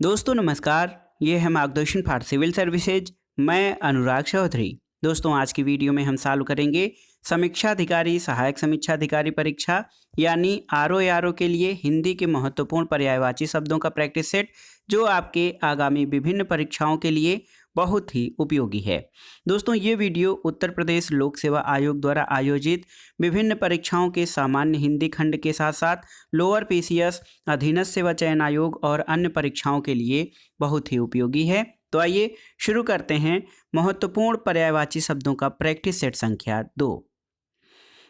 दोस्तों नमस्कार, ये है मार्गदर्शन फॉर सिविल सर्विसेज। मैं अनुराग चौधरी। दोस्तों आज की वीडियो में हम चालू करेंगे समीक्षा अधिकारी सहायक समीक्षा अधिकारी परीक्षा यानी आरओ के लिए हिंदी के महत्वपूर्ण पर्यायवाची शब्दों का प्रैक्टिस सेट, जो आपके आगामी विभिन्न परीक्षाओं के लिए बहुत ही उपयोगी है। दोस्तों ये वीडियो उत्तर प्रदेश लोक सेवा आयोग द्वारा आयोजित विभिन्न परीक्षाओं के सामान्य हिंदी खंड के साथ साथ लोअर पीसीएस, अधीनस्थ सेवा चयन आयोग और अन्य परीक्षाओं के लिए बहुत ही उपयोगी है। तो आइए शुरू करते हैं महत्वपूर्ण पर्यायवाची शब्दों का प्रैक्टिस सेट संख्या 2।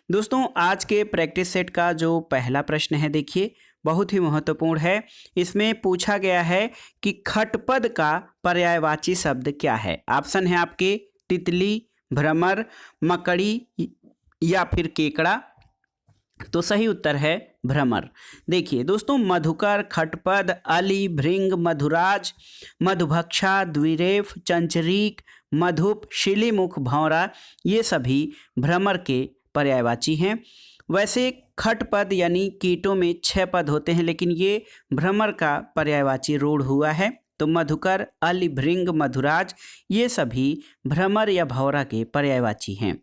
दोस्तों आज के प्रैक्टिस सेट का जो पहला प्रश्न है, देखिए बहुत ही महत्वपूर्ण है। इसमें पूछा गया है कि खटपद का पर्यायवाची शब्द क्या है। ऑप्शन है आपके तितली, भ्रमर, मकड़ी या फिर केकड़ा। तो सही उत्तर है भ्रमर। देखिए दोस्तों, मधुकर, खटपद, अली, भृंग, मधुराज, मधुभक्षा, द्विरेफ, चंचरीक, मधुप, शिलीमुख, भौरा, ये सभी भ्रमर के पर्यायवाची हैं। वैसे खटपद यानी कीटों में 6 पद होते हैं, लेकिन ये भ्रमर का पर्यायवाची रूढ़ हुआ है। तो मधुकर, अली, भृंग, मधुराज ये सभी भ्रमर या भौरा के पर्यायवाची हैं।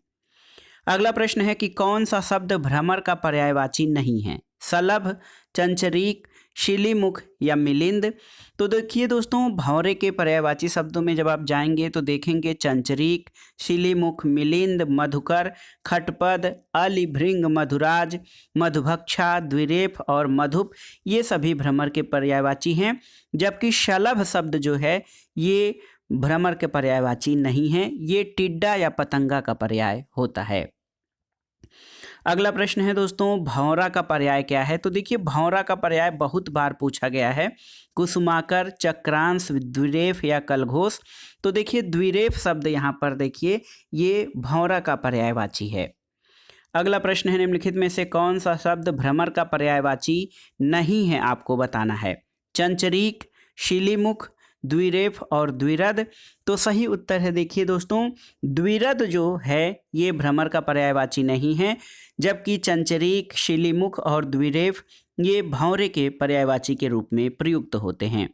अगला प्रश्न है कि कौन सा शब्द भ्रमर का पर्यायवाची नहीं है। सलभ, चंचरीक, शिलीमुख या मिलिंद। तो देखिए दोस्तों, भौरे के पर्यायवाची शब्दों में जब आप जाएंगे तो देखेंगे चंचरीक, शिलीमुख, मिलिंद, मधुकर, खटपद, अली, भृंग, मधुराज, मधुभक्षा, द्विरेफ और मधुप ये सभी भ्रमर के पर्यायवाची हैं। जबकि शलभ शब्द जो है ये भ्रमर के पर्यायवाची नहीं है, ये टिड्डा या पतंगा का पर्याय होता है। अगला प्रश्न है दोस्तों, भौरा का पर्याय क्या है। तो देखिए भौरा का पर्याय बहुत बार पूछा गया है। कुसुमाकर, चक्रांश, द्विरेफ या कलघोष। तो देखिए द्विरेफ शब्द यहाँ पर देखिए ये भौरा का पर्यायवाची है। अगला प्रश्न है, निम्नलिखित में से कौन सा शब्द भ्रमर का पर्यायवाची नहीं है, आपको बताना है। चंचरीक, शिलीमुख, द्विरेफ और द्विरद। तो सही उत्तर है देखिए दोस्तों, द्विरद जो है ये भ्रमर का पर्यायवाची नहीं है, जबकि चंचरीक, शिलीमुख और द्विरेफ ये भौरे के पर्यायवाची के रूप में प्रयुक्त होते हैं।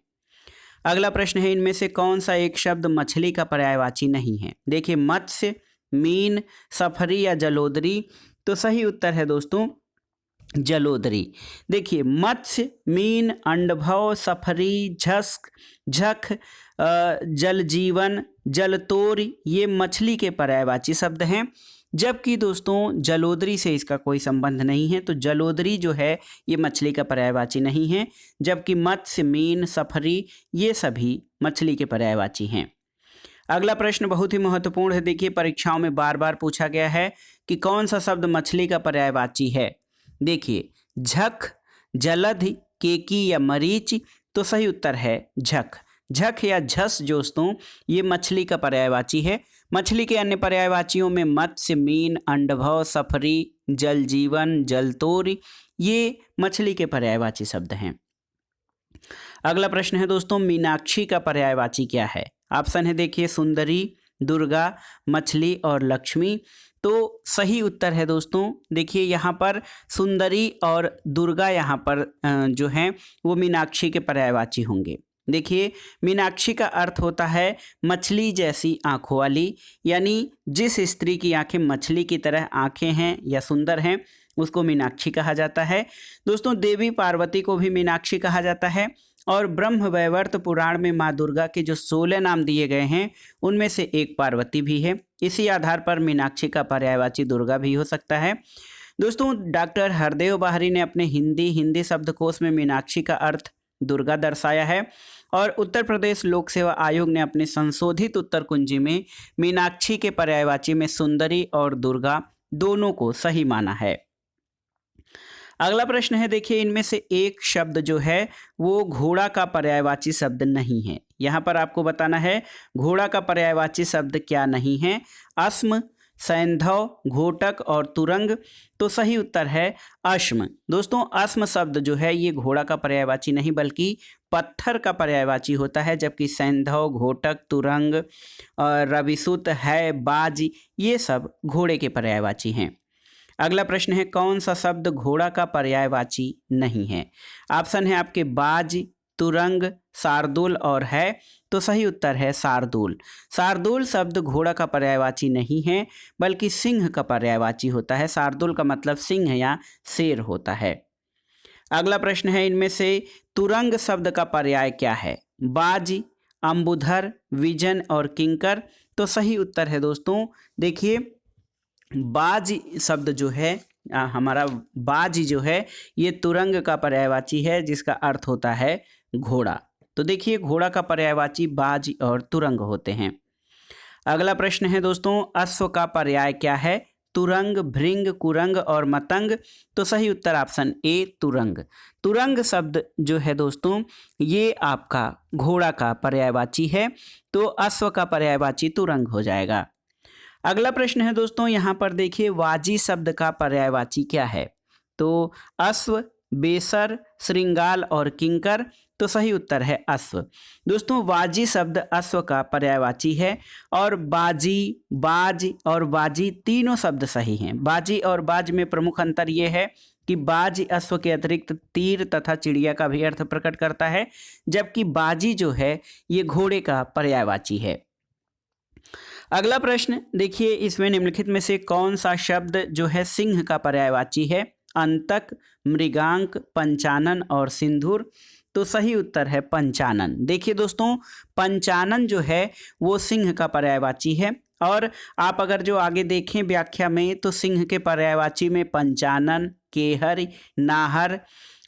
अगला प्रश्न है, इनमें से कौन सा एक शब्द मछली का पर्यायवाची नहीं है। देखिए मत्स्य, मीन, सफरी या जलोदरी। तो सही उत्तर है दोस्तों जलोदरी। देखिए मत्स्य, मीन, अंडभव, सफरी, झख, जलजीवन, जलतोर ये मछली के पर्यायवाची शब्द हैं। जबकि दोस्तों जलोदरी से इसका कोई संबंध नहीं है। तो जलोदरी जो है ये मछली का पर्यायवाची नहीं है, जबकि मत्स्य, मीन, सफरी ये सभी मछली के पर्यायवाची हैं। अगला प्रश्न बहुत ही महत्वपूर्ण है। देखिए परीक्षाओं में बार बार पूछा गया है कि कौन सा शब्द मछली का पर्यायवाची है। देखिए झख, जलधि, केकी या मरीच। तो सही उत्तर है झख। झख या झस दोस्तों ये मछली का पर्यायवाची है। मछली के अन्य पर्यायवाचियों में मत्स्य, मीन, अंडभव, सफरी, जलजीवन, जलतोर ये मछली के पर्यायवाची शब्द हैं। अगला प्रश्न है दोस्तों, मीनाक्षी का पर्यायवाची क्या है। ऑप्शन है देखिए सुंदरी, दुर्गा, मछली और लक्ष्मी। तो सही उत्तर है दोस्तों देखिए यहाँ पर सुंदरी और दुर्गा यहाँ पर जो हैं वो मीनाक्षी के पर्यायवाची होंगे। देखिए मीनाक्षी का अर्थ होता है मछली जैसी आंखों वाली, यानी जिस स्त्री की आंखें मछली की तरह आंखें हैं या सुंदर हैं उसको मीनाक्षी कहा जाता है। दोस्तों देवी पार्वती को भी मीनाक्षी कहा जाता है और ब्रह्म वैवर्त पुराण में माँ दुर्गा के जो 16 नाम दिए गए हैं उनमें से एक पार्वती भी है। इसी आधार पर मीनाक्षी का पर्यायवाची दुर्गा भी हो सकता है। दोस्तों डॉक्टर हरदेव बाहरी ने अपने हिंदी शब्दकोश में मीनाक्षी का अर्थ दुर्गा दर्शाया है और उत्तर प्रदेश लोक सेवा आयोग ने अपने संशोधित उत्तर कुंजी में मीनाक्षी के पर्यायवाची में सुंदरी और दुर्गा दोनों को सही माना है। अगला प्रश्न है, देखिए इनमें से एक शब्द जो है वो घोड़ा का पर्यायवाची शब्द नहीं है। यहाँ पर आपको बताना है घोड़ा का पर्यायवाची शब्द क्या नहीं है। अश्म, सैंधव, घोटक और तुरंग। तो सही उत्तर है अश्म। दोस्तों अश्म शब्द जो है ये घोड़ा का पर्यायवाची नहीं बल्कि पत्थर का पर्यायवाची होता है, जबकि सैंधव, घोटक, तुरंग और रविसुत है, बाज ये सब घोड़े के पर्यायवाची हैं। अगला प्रश्न है, कौन सा शब्द घोड़ा का पर्यायवाची नहीं है। ऑप्शन है आपके बाज, तुरंग, शार्दूल और है, तो सही उत्तर है शार्दूल। शार्दूल शब्द घोड़ा का पर्यायवाची नहीं है बल्कि सिंह का पर्यायवाची होता है। शार्दूल का मतलब सिंह या शेर होता है। अगला प्रश्न है, इनमें से तुरंग शब्द का पर्याय क्या है? बाज, अंबुधर, विजन और किंकर, तो सही उत्तर है दोस्तों, देखिए बाज शब्द जो है हमारा बाज जो है ये तुरंग का पर्यायवाची है जिसका अर्थ होता है घोड़ा। तो देखिए घोड़ा का पर्यायवाची बाज और तुरंग होते हैं। अगला प्रश्न है दोस्तों, अश्व का पर्याय क्या है? तुरंग, भृंग, कुरंग और मतंग, तो सही उत्तर ऑप्शन ए तुरंग। तुरंग शब्द जो है दोस्तों ये आपका घोड़ा का पर्यायवाची है, तो अश्व का पर्यायवाची तुरंग हो जाएगा। अगला प्रश्न है दोस्तों, यहाँ पर देखिए वाजी शब्द का पर्यायवाची क्या है? तो अश्व, बेसर, श्रृंगाल और किंकर, तो सही उत्तर है अश्व। दोस्तों वाजी शब्द अश्व का पर्यायवाची है और बाजी, बाज और बाजी तीनों शब्द सही हैं। बाजी और बाज में प्रमुख अंतर ये है कि बाज अश्व के अतिरिक्त तीर तथा चिड़िया का भी अर्थ प्रकट करता है, जबकि बाजी जो है ये घोड़े का पर्यायवाची है। अगला प्रश्न देखिए, इसमें निम्नलिखित में से कौन सा शब्द जो है सिंह का पर्यायवाची है? अंतक, मृगांक, पंचानन और सिंधुर, तो सही उत्तर है पंचानन। देखिए दोस्तों पंचानन जो है वो सिंह का पर्यायवाची है और आप अगर जो आगे देखें व्याख्या में तो सिंह के पर्यायवाची में पंचानन, केहर, नाहर,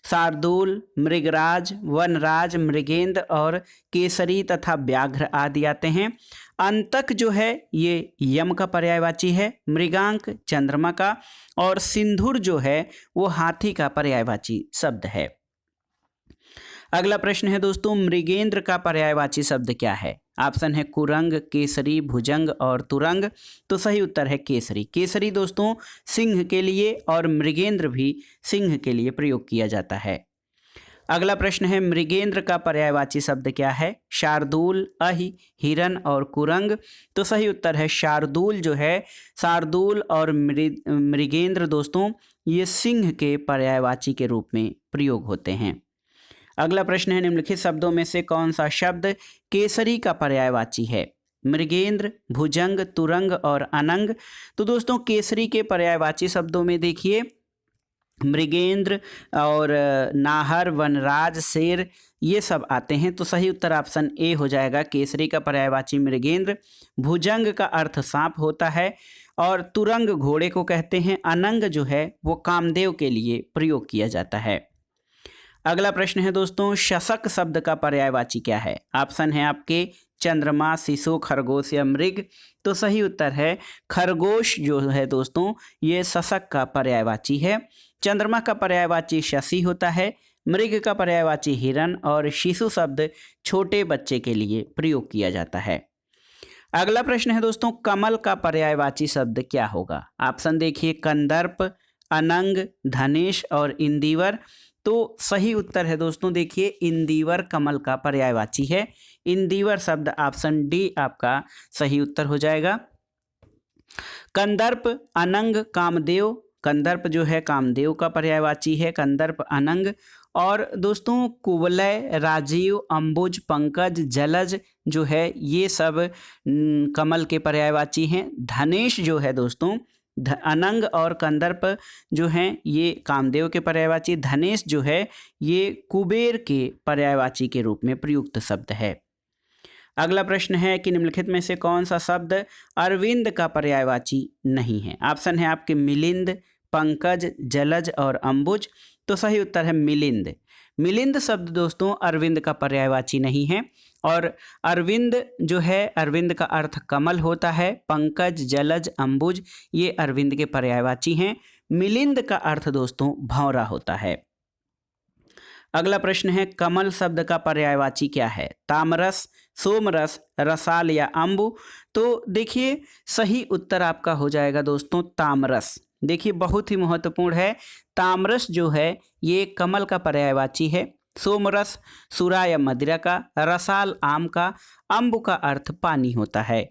शार्दूल, मृगराज, वनराज, मृगेंद्र और केसरी तथा व्याघ्र आदि आते हैं। अंतक जो है ये यम का पर्यायवाची है, मृगांक चंद्रमा का और सिंधुर जो है वो हाथी का पर्यायवाची शब्द है। अगला प्रश्न है दोस्तों, मृगेंद्र का पर्यायवाची शब्द क्या है? ऑप्शन है कुरंग, केसरी, भुजंग और तुरंग, तो सही उत्तर है केसरी। केसरी दोस्तों सिंह के लिए और मृगेंद्र भी सिंह के लिए प्रयोग किया जाता है। अगला प्रश्न है, मृगेंद्र का पर्यायवाची शब्द क्या है? शार्दूल, अहि, हिरन और कुरंग, तो सही उत्तर है शार्दूल जो है। शार्दूल और मृगेंद्र दोस्तों ये सिंह के पर्यायवाची के रूप में प्रयोग होते हैं। अगला प्रश्न है, निम्नलिखित शब्दों में से कौन सा शब्द केसरी का पर्यायवाची है? मृगेंद्र, भुजंग, तुरंग और अनंग, तो दोस्तों केसरी के पर्यायवाची शब्दों में देखिए मृगेंद्र और नाहर, वनराज, शेर ये सब आते हैं, तो सही उत्तर ऑप्शन ए हो जाएगा। केसरी का पर्यायवाची मृगेंद्र, भुजंग का अर्थ सांप होता है और तुरंग घोड़े को कहते हैं, अनंग जो है वो कामदेव के लिए प्रयोग किया जाता है। अगला प्रश्न है दोस्तों, शशक शब्द का पर्यायवाची क्या है? ऑप्शन है आपके चंद्रमा, शिशु, खरगोश या मृग, तो सही उत्तर है खरगोश जो है दोस्तों ये शशक का पर्यायवाची है। चंद्रमा का पर्यायवाची शशि होता है, मृग का पर्यायवाची हिरण और शिशु शब्द छोटे बच्चे के लिए प्रयोग किया जाता है। अगला प्रश्न है दोस्तों, कमल का पर्यायवाची शब्द क्या होगा? ऑप्शन देखिए कंदर्प, अनंग, धनेश और इंदिवर, तो सही उत्तर है दोस्तों देखिए इंदिवर कमल का पर्यायवाची है। इंदिवर शब्द ऑप्शन डी आपका सही उत्तर हो जाएगा। कंदर्प, अनंग, कामदेव, कंदर्प जो है कामदेव का पर्यायवाची है, कंदर्प, अनंग। और दोस्तों कुवलय, राजीव, अंबुज, पंकज, जलज जो है ये सब कमल के पर्यायवाची हैं। धनेश जो है दोस्तों अनंग और कंदर्प जो हैं ये कामदेव के पर्यायवाची, धनेश जो है ये कुबेर के पर्यायवाची के रूप में प्रयुक्त शब्द है। अगला प्रश्न है कि निम्नलिखित में से कौन सा शब्द अरविंद का पर्यायवाची नहीं है? ऑप्शन है आपके मिलिंद, पंकज, जलज और अंबुज, तो सही उत्तर है मिलिंद। मिलिंद शब्द दोस्तों अरविंद का पर्यायवाची नहीं है और अरविंद जो है अरविंद का अर्थ कमल होता है। पंकज, जलज, अंबुज ये अरविंद के पर्यायवाची हैं। मिलिंद का अर्थ दोस्तों भौरा होता है। अगला प्रश्न है, कमल शब्द का पर्यायवाची क्या है? तामरस, सोमरस, रसाल या अम्बु, तो देखिए सही उत्तर आपका हो जाएगा दोस्तों तामरस। देखिए बहुत ही महत्वपूर्ण है, तामरस जो है ये कमल का पर्यायवाची है। सोमरस सुरा या मदिरा का, रसाल आम का, अम्बु का अर्थ पानी होता है।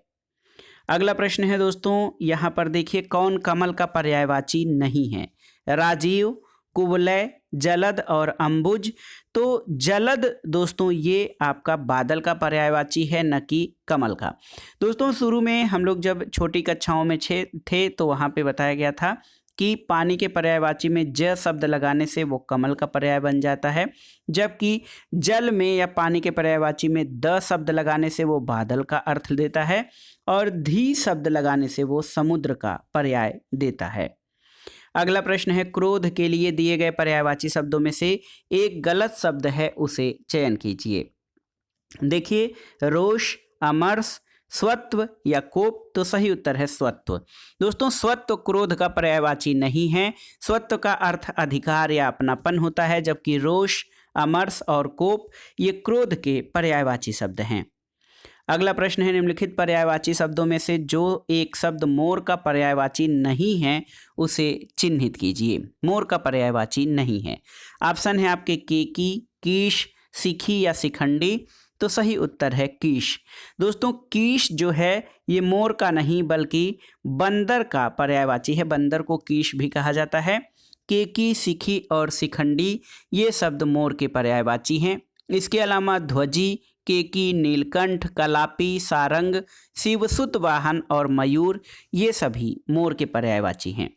अगला प्रश्न है दोस्तों यहाँ पर देखिए कौन कमल का पर्यायवाची नहीं है? राजीव, कुवलय, जलद और अंबुज। तो जलद दोस्तों ये आपका बादल का पर्यायवाची है, न कि कमल का। दोस्तों शुरू में हम लोग जब छोटी कक्षाओं में थे तो वहाँ पे बताया गया था कि पानी के पर्यायवाची में ज शब्द लगाने से वो कमल का पर्याय बन जाता है, जबकि जल में या पानी के पर्यायवाची में द शब्द लगाने से वो बादल का अर्थ देता है और धी शब्द लगाने से वो समुद्र का पर्याय देता है। अगला प्रश्न है, क्रोध के लिए दिए गए पर्यायवाची शब्दों में से एक गलत शब्द है, उसे चयन कीजिए। देखिए, रोष, अमर्ष, स्वत्व या कोप। तो सही उत्तर है स्वत्व। दोस्तों स्वत्व क्रोध का पर्यायवाची नहीं है। स्वत्व का अर्थ अधिकार या अपनापन होता है, जबकि रोष, अमर्ष और कोप ये क्रोध के पर्यायवाची शब्द हैं। अगला प्रश्न है, निम्नलिखित पर्यायवाची शब्दों में से जो एक शब्द मोर का पर्यायवाची नहीं है उसे चिन्हित कीजिए। मोर का पर्यायवाची नहीं है। ऑप्शन है आपके केकी, कीश, सिखी या शिखंडी। तो सही उत्तर है कीश। दोस्तों कीश जो है ये मोर का नहीं बल्कि बंदर का पर्यायवाची है। बंदर को कीश भी कहा जाता है। केकी, सिखी और शिखंडी ये शब्द मोर के पर्यायवाची हैं। इसके अलावा ध्वजी, केकी, नीलकंठ, कलापी, सारंग, शिवसुत वाहन और मयूर ये सभी मोर के पर्यायवाची हैं।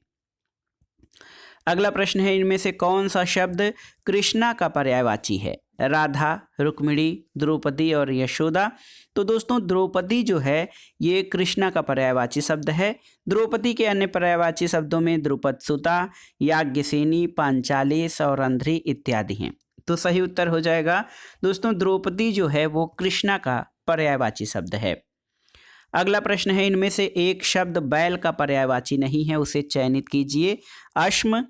अगला प्रश्न है, इनमें से कौन सा शब्द कृष्णा का पर्यायवाची है? राधा, रुक्मिणी, द्रौपदी और यशोदा। तो दोस्तों द्रौपदी जो है ये कृष्णा का पर्यायवाची शब्द है। द्रौपदी के अन्य पर्यायवाची शब्दों में द्रुपद सुता, याज्ञसेनी, पांचाली, सौरंध्री इत्यादि हैं। तो सही उत्तर हो जाएगा दोस्तों द्रौपदी जो है वो कृष्णा का पर्यायवाची शब्द है। अगला प्रश्न है, इनमें से एक शब्द बैल का पर्यायवाची नहीं है, उसे चयनित कीजिए। अश्म,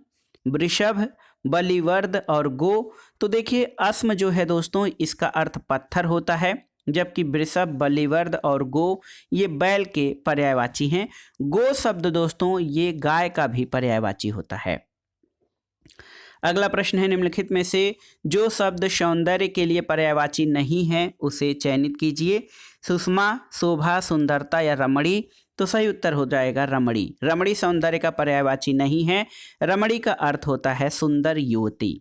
वृषभ, बलिवर्द और गो। तो देखिए अस्म जो है दोस्तों इसका अर्थ पत्थर होता है, जबकि वृषभ, बलिवर्द और गो ये बैल के पर्यायवाची हैं। गो शब्द दोस्तों ये गाय का भी पर्यायवाची होता है। अगला प्रश्न है, निम्नलिखित में से जो शब्द सौंदर्य के लिए पर्यायवाची नहीं है उसे चयनित कीजिए। सुषमा, शोभा, सुंदरता या रमणी। तो सही उत्तर हो जाएगा रमणी। रमणी सौंदर्य का पर्यायवाची नहीं है। रमणी का अर्थ होता है सुंदर युवती।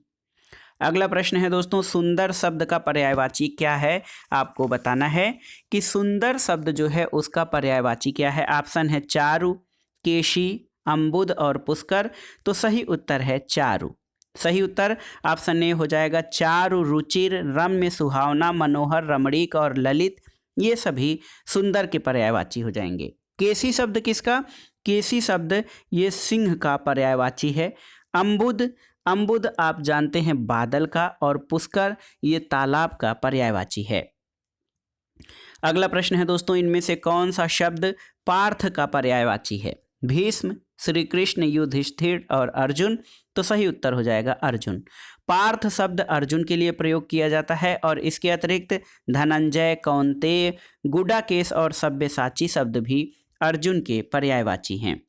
अगला प्रश्न है दोस्तों, सुंदर शब्द का पर्यायवाची क्या है? आपको बताना है कि सुंदर शब्द जो है उसका पर्यायवाची क्या है। ऑप्शन है चारु, केशी, अम्बुद और पुष्कर। तो सही उत्तर है चारु। सही उत्तर ऑप्शन ए हो जाएगा चारु, रुचिर, रम्य, सुहावना, मनोहर, रमणीक और ललित ये सभी सुंदर के पर्यायवाची हो जाएंगे। केसी शब्द किसका? केसी शब्द ये सिंह का पर्यायवाची है। अम्बुद, अम्बुद आप जानते हैं बादल का, और पुष्कर ये तालाब का पर्यायवाची है। अगला प्रश्न है दोस्तों, इनमें से कौन सा शब्द पार्थ का पर्यायवाची है? भीष्म, श्री कृष्ण, युधिष्ठिर और अर्जुन। तो सही उत्तर हो जाएगा अर्जुन। पार्थ शब्द अर्जुन के लिए प्रयोग किया जाता है और इसके अतिरिक्त धनंजय, कौंतेय, गुडाकेश और सब्यसाची शब्द भी अर्जुन के पर्यायवाची हैं।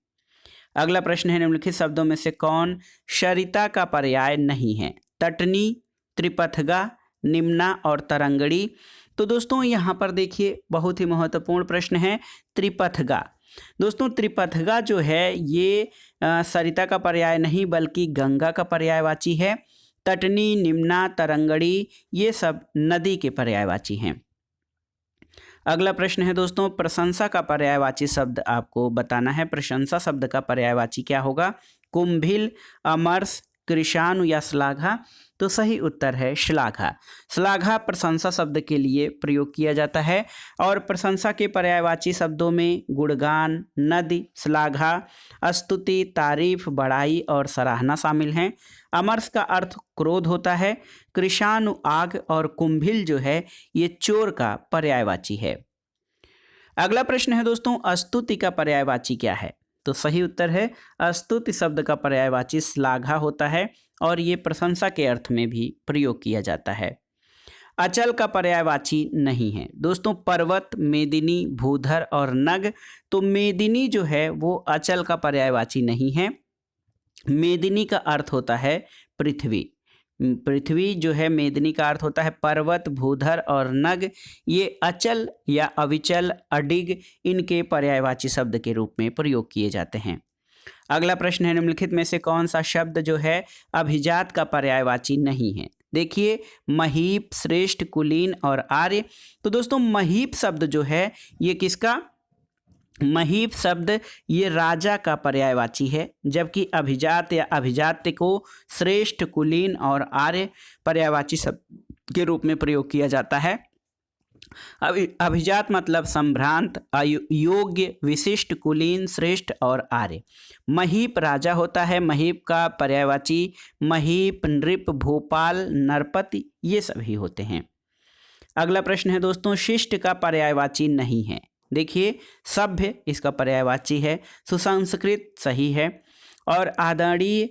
अगला प्रश्न है, निम्नलिखित शब्दों में से कौन सरिता का पर्याय नहीं है? तटनी, त्रिपथगा, निम्ना और तरंगड़ी। तो दोस्तों यहाँ पर देखिए बहुत ही महत्वपूर्ण प्रश्न है त्रिपथगा। दोस्तों त्रिपथगा जो है ये सरिता का पर्याय नहीं बल्कि गंगा का पर्यायवाची है। तटनी, निम्ना, तरंगड़ी ये सब नदी के पर्यायवाची हैं। अगला प्रश्न है दोस्तों, प्रशंसा का पर्यायवाची शब्द आपको बताना है। प्रशंसा शब्द का पर्यायवाची क्या होगा? कुंभिल, अमर्ष, कृशानु या श्लाघा। तो सही उत्तर है श्लाघा। श्लाघा प्रशंसा शब्द के लिए प्रयोग किया जाता है और प्रशंसा के पर्यायवाची शब्दों में गुणगान, नदी, श्लाघा, स्तुति, तारीफ, बड़ाई और सराहना शामिल हैं। अमर्ष का अर्थ क्रोध होता है। कृशानु आग और कुंभिल जो है ये चोर का पर्यायवाची है। अगला प्रश्न है दोस्तों, स्तुति का पर्यायवाची क्या है? तो सही उत्तर है स्तुति शब्द का पर्यायवाची श्लाघा होता है और ये प्रशंसा के अर्थ में भी प्रयोग किया जाता है। अचल का पर्यायवाची नहीं है दोस्तों। पर्वत, मेदिनी, भूधर और नग। तो मेदिनी जो है वो अचल का पर्यायवाची नहीं है। मेदिनी का अर्थ होता है पृथ्वी। पृथ्वी जो है मेदिनी का अर्थ होता है पर्वत, भूधर और नग ये अचल या अविचल, अडिग इनके पर्यायवाची शब्द के रूप में प्रयोग किए जाते हैं। अगला प्रश्न है, निम्नलिखित में से कौन सा शब्द जो है अभिजात का पर्यायवाची नहीं है? देखिए, महीप, श्रेष्ठ, कुलीन और आर्य। तो दोस्तों महीप शब्द जो है ये किसका? महीप शब्द ये राजा का पर्यायवाची है, जबकि अभिजात या अभिजात्य को श्रेष्ठ, कुलीन और आर्य पर्यायवाची शब्द के रूप में प्रयोग किया जाता है। अभिजात मतलब संभ्रांत, योग्य, विशिष्ट, कुलीन, श्रेष्ठ और आर्य। महीप राजा होता है, महीप का पर्यायवाची महीप, नृप, भोपाल, नरपति ये सभी होते हैं। अगला प्रश्न है दोस्तों, शिष्ट का पर्यायवाची नहीं है। देखिए, सभ्य इसका पर्यायवाची है, सुसंस्कृत सही है, और आदरणीय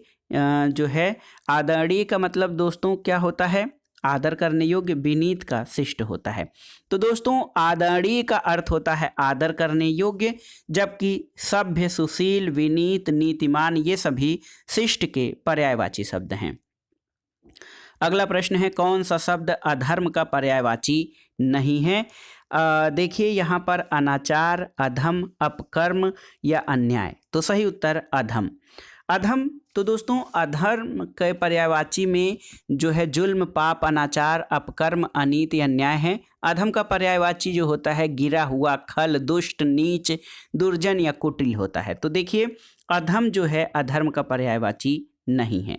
जो है, आदरणीय का मतलब दोस्तों क्या होता है? आदर करने योग्य, विनीत का शिष्ट होता है। तो दोस्तों आदरणीय का अर्थ होता है आदर करने योग्य, जबकि सभ्य, सुशील, विनीत, नीतिमान ये सभी शिष्ट के पर्यायवाची शब्द हैं। अगला प्रश्न है, कौन सा शब्द अधर्म का पर्यायवाची नहीं है? देखिए यहाँ पर अनाचार, अधम, अपकर्म या अन्याय। तो सही उत्तर अधम। अधम, तो दोस्तों अधर्म के पर्यायवाची में जो है जुल्म, पाप, अनाचार, अपकर्म, अनीति, अन्याय है। अधम का पर्यायवाची जो होता है गिरा हुआ, खल, दुष्ट, नीच, दुर्जन या कुटिल होता है। तो देखिए अधम जो है अधर्म का पर्यायवाची नहीं है।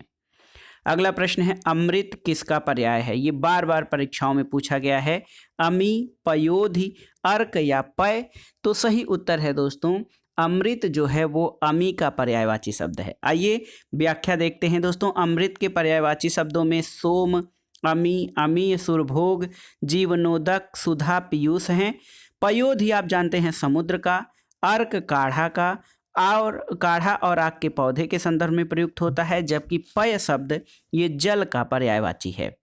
अगला प्रश्न है, अमृत किसका पर्याय है? ये बार बार परीक्षाओं में पूछा गया है। अमी, पयोधि, अर्क या पय। तो सही उत्तर है दोस्तों अमृत जो है वो अमी का पर्यायवाची शब्द है। आइए व्याख्या देखते हैं दोस्तों। अमृत के पर्यायवाची शब्दों में सोम, अमी, अमीय, सुरभोग, जीवनोदक, सुधा, पीयूष हैं। पयोधि आप जानते हैं समुद्र का, अर्क काढ़ा का, और काढ़ा और आग के पौधे के संदर्भ में प्रयुक्त होता है, जबकि पय शब्द ये जल का पर्यायवाची है।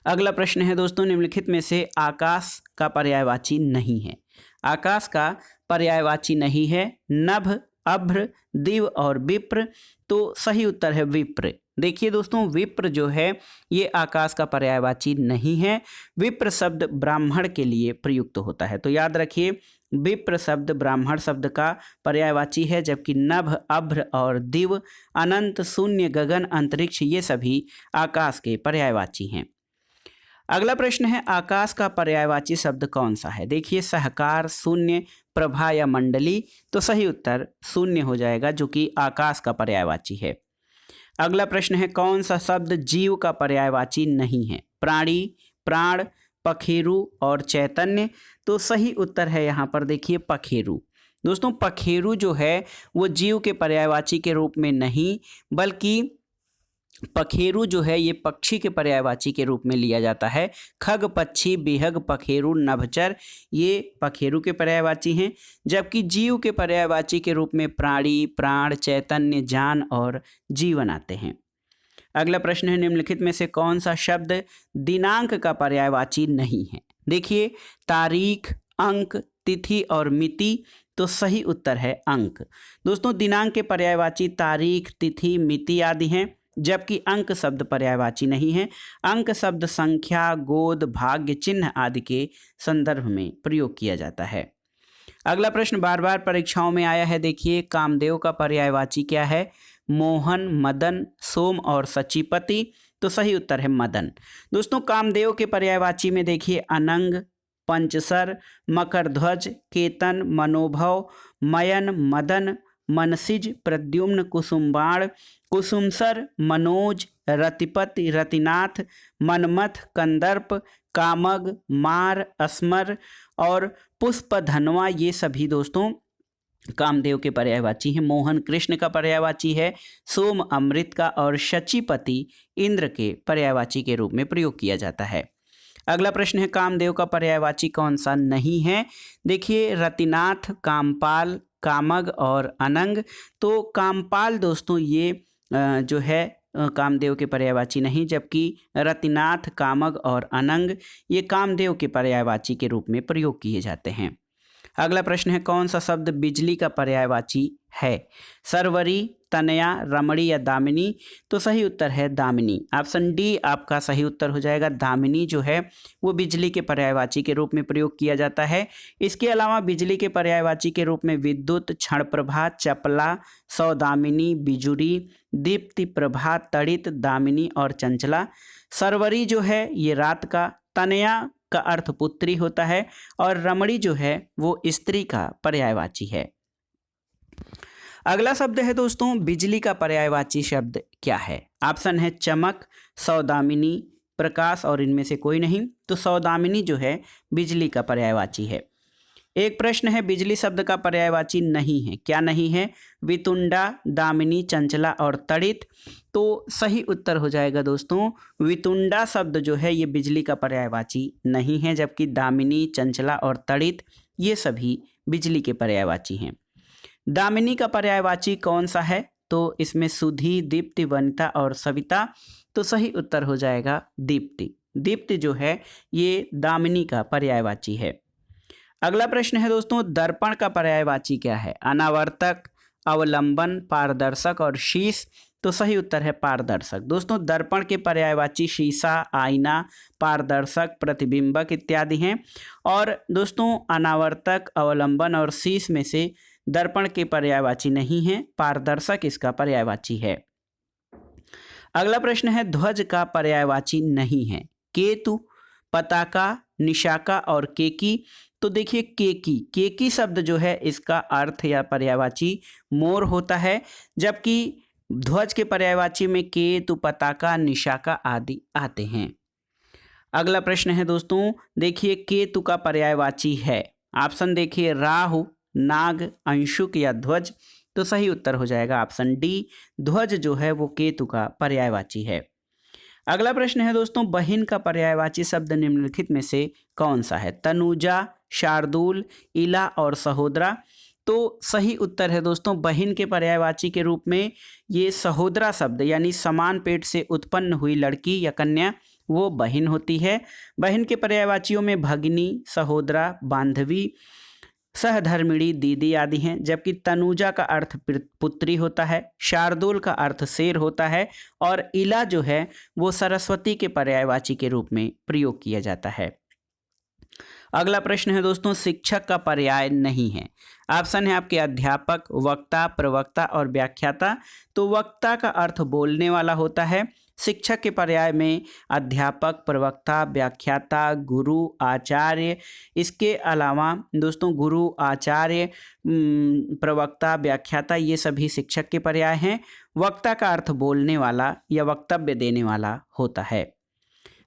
अगला प्रश्न है दोस्तों, निम्नलिखित में से आकाश का पर्यायवाची नहीं है। आकाश का पर्यायवाची नहीं है नभ, अभ्र, दिव और विप्र। तो सही उत्तर है विप्र। देखिए दोस्तों विप्र जो है ये आकाश का पर्यायवाची नहीं है। विप्र शब्द ब्राह्मण के लिए प्रयुक्त होता है। तो याद रखिए विप्र शब्द ब्राह्मण शब्द का पर्यायवाची है, जबकि नभ, अभ्र और दिव, अनंत, शून्य, गगन, अंतरिक्ष ये सभी आकाश के पर्यायवाची हैं। अगला प्रश्न है, आकाश का पर्यायवाची शब्द कौन सा है? देखिए सहकार, शून्य, प्रभा या मंडली। तो सही उत्तर शून्य हो जाएगा, जो कि आकाश का पर्यायवाची है। अगला प्रश्न है, कौन सा शब्द जीव का पर्यायवाची नहीं है? प्राणी, प्राण, पखेरु और चैतन्य। तो सही उत्तर है यहाँ पर देखिए पखेरु। दोस्तों पखेरु जो है वो जीव के पर्यायवाची के रूप में नहीं, बल्कि पखेरु जो है ये पक्षी के पर्यायवाची के रूप में लिया जाता है। खग, पक्षी, बिहग, पखेरु, नभचर ये पखेरु के पर्यायवाची हैं, जबकि जीव के पर्यायवाची के रूप में प्राणी, प्राण, चैतन्य, जान और जीवन आते हैं। अगला प्रश्न है, निम्नलिखित में से कौन सा शब्द दिनांक का पर्यायवाची नहीं है? देखिए तारीख, अंक, तिथि और मिति। तो सही उत्तर है अंक। दोस्तों दिनांक के पर्यायवाची तारीख, तिथि, मिति आदि हैं, जबकि अंक शब्द पर्यायवाची नहीं है। अंक शब्द संख्या, गोद, भाग्य, चिन्ह आदि के संदर्भ में प्रयोग किया जाता है। अगला प्रश्न बार बार परीक्षाओं में आया है। देखिए कामदेव का पर्यायवाची क्या है? मोहन, मदन, सोम और सचीपति। तो सही उत्तर है मदन। दोस्तों कामदेव के पर्यायवाची में देखिए अनंग, पंचसर, मकरध्वज, केतन, मनोभव, मयन, मदन, मनसिज, प्रद्युम्न, कुसुम्बाण, कुसुमसर, मनोज, रतिपति, रतिनाथ, मनमथ, कंदर्प, कामग, मार, अस्मर और पुष्पधनवा ये सभी दोस्तों कामदेव के पर्यायवाची हैं। मोहन कृष्ण का पर्यायवाची है, सोम अमृत का और शचीपति इंद्र के पर्यायवाची के रूप में प्रयोग किया जाता है। अगला प्रश्न है, कामदेव का पर्यायवाची कौन सा नहीं है? देखिए रतिनाथ, कामपाल, कामग और अनंग। तो कामपाल दोस्तों ये जो है कामदेव के पर्यायवाची नहीं, जबकि रतिनाथ, कामग और अनंग ये कामदेव के पर्यायवाची के रूप में प्रयोग किए जाते हैं। अगला प्रश्न है, कौन सा शब्द बिजली का पर्यायवाची है? सरवरी, तनया, रमणी या दामिनी? तो सही उत्तर है दामिनी। ऑप्शन डी आपका सही उत्तर हो जाएगा। दामिनी जो है वो बिजली के पर्यायवाची के रूप में प्रयोग किया जाता है। इसके अलावा बिजली के पर्यायवाची के रूप में विद्युत, क्षणप्रभा, चपला, सौदामिनी, बिजुरी, दीप्ति प्रभा, तड़ित, दामिनी और चंचला। सरवरी जो है ये रात का, तनया का अर्थ पुत्री होता है और रमणी जो है वो स्त्री का पर्यायवाची है। अगला शब्द है दोस्तों बिजली का पर्यायवाची शब्द क्या है? ऑप्शन है चमक, सौदामिनी, प्रकाश और इनमें से कोई नहीं। तो सौदामिनी जो है बिजली का पर्यायवाची है। एक प्रश्न है बिजली शब्द का पर्यायवाची नहीं है, क्या नहीं है? वितुंडा, दामिनी, चंचला और तड़ित। तो सही उत्तर हो जाएगा दोस्तों वितुंडा शब्द जो है ये बिजली का पर्यायवाची नहीं है, जबकि दामिनी, चंचला और तड़ित ये सभी बिजली के पर्यायवाची हैं। दामिनी का पर्यायवाची कौन सा है? तो इसमें सुधि, दीप्ति, वनिता और सविता। तो सही उत्तर हो जाएगा दीप्ति। दीप्ति जो है ये दामिनी का पर्यायवाची है। अगला प्रश्न है दोस्तों दर्पण का पर्यायवाची क्या है? अनावर्तक, अवलंबन, पारदर्शक और शीश। तो सही उत्तर है पारदर्शक। दोस्तों दर्पण के पर्यायवाची शीशा, आईना, पारदर्शक, प्रतिबिंबक इत्यादि हैं। और दोस्तों अनावर्तक, अवलंबन और शीश में से दर्पण के पर्यायवाची नहीं है, पारदर्शक इसका पर्यायवाची है। अगला प्रश्न है ध्वज का पर्यायवाची नहीं है। केतु, पताका, निशाका और केकी। तो देखिए केकी, केकी शब्द जो है इसका अर्थ या पर्यायवाची मोर होता है, जबकि ध्वज के पर्यायवाची में केतु, पताका, निशाका आदि आते हैं। अगला प्रश्न है दोस्तों देखिए केतु का पर्यायवाची है। ऑप्शन देखिए राहु, नाग, अंशुक या ध्वज। तो सही उत्तर हो जाएगा ऑप्शन डी, ध्वज जो है वो केतु का पर्यायवाची है। अगला प्रश्न है दोस्तों बहिन का पर्यायवाची शब्द निम्नलिखित में से कौन सा है? तनुजा, शार्दूल, इला और सहोदरा। तो सही उत्तर है दोस्तों बहिन के पर्यायवाची के रूप में ये सहोदरा शब्द यानी समान पेट से उत्पन्न हुई लड़की या कन्या वो बहिन होती है। बहिन के पर्यायवाचियों में भगिनी, सहोदरा, बांधवी, सहधर्मिणी, दीदी आदि हैं। जबकि तनुजा का अर्थ पुत्री होता है, शार्दूल का अर्थ शेर होता है और इला जो है वो सरस्वती के पर्यायवाची के रूप में प्रयोग किया जाता है। अगला प्रश्न है दोस्तों शिक्षक का पर्याय नहीं है। ऑप्शन है आपके अध्यापक, वक्ता, प्रवक्ता और व्याख्याता। तो वक्ता का अर्थ बोलने वाला होता है। शिक्षक के पर्याय में अध्यापक, प्रवक्ता, व्याख्याता, गुरु, आचार्य। इसके अलावा दोस्तों गुरु, आचार्य, प्रवक्ता, व्याख्याता ये सभी शिक्षक के पर्याय हैं। वक्ता का अर्थ बोलने वाला या वक्तव्य देने वाला होता है।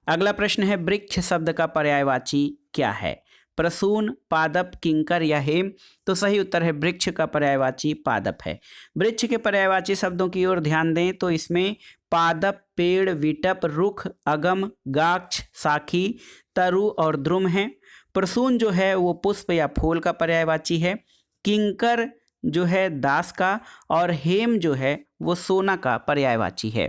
अगला प्रश्न है वृक्ष शब्द का पर्यायवाची क्या है? प्रसून, पादप, किंकर या हेम। तो सही उत्तर है वृक्ष का पर्यायवाची पादप है। वृक्ष के पर्यायवाची शब्दों की ओर ध्यान दें तो इसमें पादप पेड़, विटप, रुख, अगम, गाक्ष, साखी, तरु और द्रुम हैं। प्रसून जो है वो पुष्प या फूल का पर्यायवाची है। किंकर जो है दास का और हेम जो है वो सोना का पर्यायवाची है।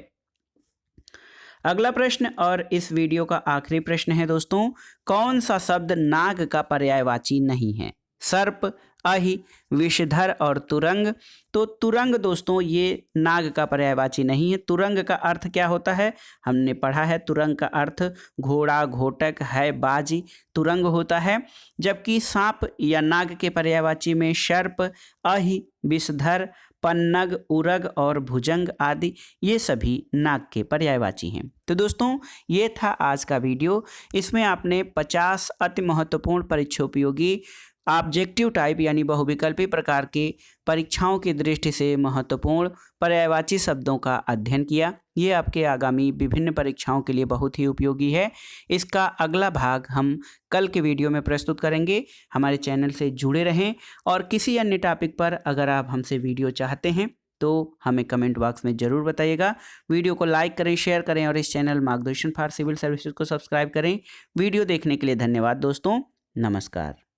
अगला प्रश्न और इस वीडियो का आखिरी प्रश्न है दोस्तों कौन सा शब्द नाग का पर्यायवाची नहीं है? सर्प, अहि, विषधर और तुरंग। तो तुरंग दोस्तों ये नाग का पर्यायवाची नहीं है। तुरंग का अर्थ क्या होता है हमने पढ़ा है। तुरंग का अर्थ घोड़ा, घोटक है, बाजी तुरंग होता है। जबकि सांप या नाग के पर्यायवाची में सर्प, अहि, विषधर, पन्नग, उरग और भुजंग आदि ये सभी नाग के पर्यायवाची हैं। तो दोस्तों ये था आज का वीडियो। इसमें आपने 50 अति महत्वपूर्ण परीक्षोपयोगी ऑब्जेक्टिव टाइप यानी बहुविकल्पी प्रकार के परीक्षाओं की दृष्टि से महत्वपूर्ण पर्यायवाची शब्दों का अध्ययन किया। ये आपके आगामी विभिन्न परीक्षाओं के लिए बहुत ही उपयोगी है। इसका अगला भाग हम कल के वीडियो में प्रस्तुत करेंगे। हमारे चैनल से जुड़े रहें और किसी अन्य टॉपिक पर अगर आप हमसे वीडियो चाहते हैं तो हमें कमेंट बॉक्स में ज़रूर बताइएगा। वीडियो को लाइक करें, शेयर करें और इस चैनल मार्गदर्शन फॉर सिविल सर्विसेज को सब्सक्राइब करें। वीडियो देखने के लिए धन्यवाद दोस्तों। नमस्कार।